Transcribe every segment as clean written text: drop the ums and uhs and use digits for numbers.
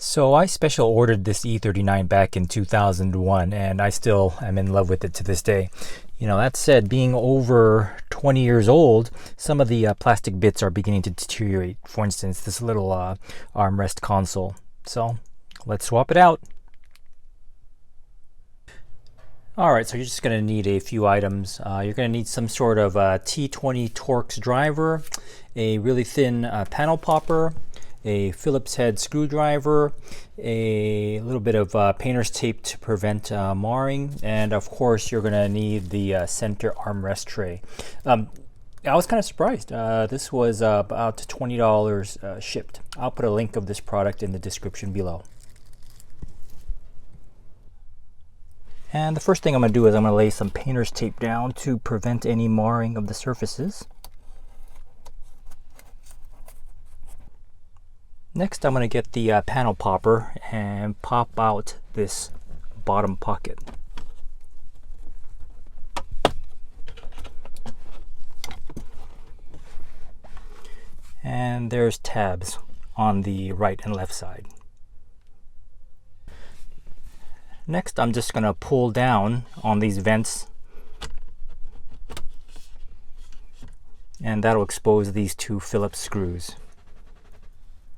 So I special ordered this E39 back in 2001 and I still am in love with it to this day. You know, that said, being over 20 years old, some of the plastic bits are beginning to deteriorate. For instance, this little armrest console. So let's swap it out. Alright, so you're just going to need a few items. You're going to need some sort of T20 Torx driver, a really thin panel popper, a Phillips head screwdriver, a little bit of painter's tape to prevent marring, and of course you're going to need the center armrest tray. I was kind of surprised. This was about $20 shipped. I'll put a link of this product in the description below. And the first thing I'm going to do is I'm going to lay some painter's tape down to prevent any marring of the surfaces. Next, I'm going to get the panel popper and pop out this bottom pocket. And there's tabs on the right and left side. Next, I'm just going to pull down on these vents, and that'll expose these two Phillips screws.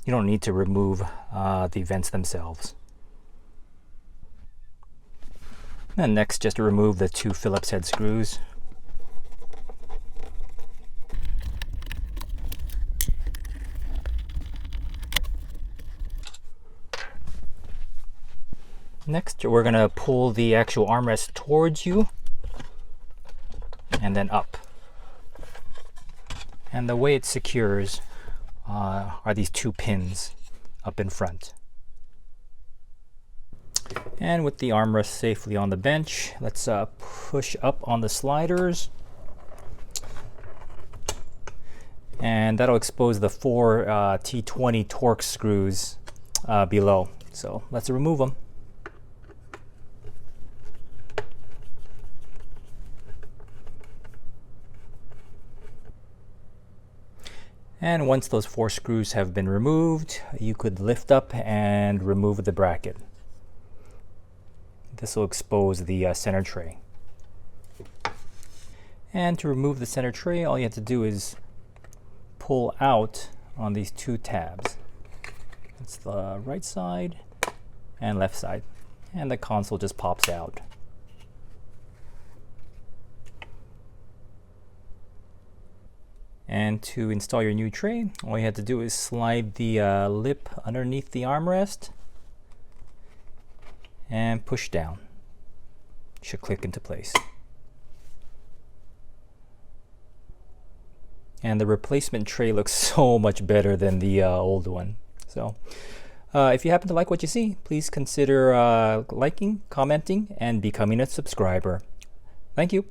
You don't need to remove the vents themselves. And next, just to remove the two Phillips head screws. Next, we're going to pull the actual armrest towards you and then up. And the way it secures are these two pins up in front. And with the armrest safely on the bench, let's push up on the sliders. And that'll expose the four T20 Torx screws below. So let's remove them. And once those four screws have been removed, you could lift up and remove the bracket. This will expose the center tray. And to remove the center tray, all you have to do is pull out on these two tabs. It's the right side and left side. And the console just pops out. And to install your new tray, all you have to do is slide the lip underneath the armrest and push down. It should click into place. And the replacement tray looks so much better than the old one. So if you happen to like what you see, please consider liking, commenting, and becoming a subscriber. Thank you.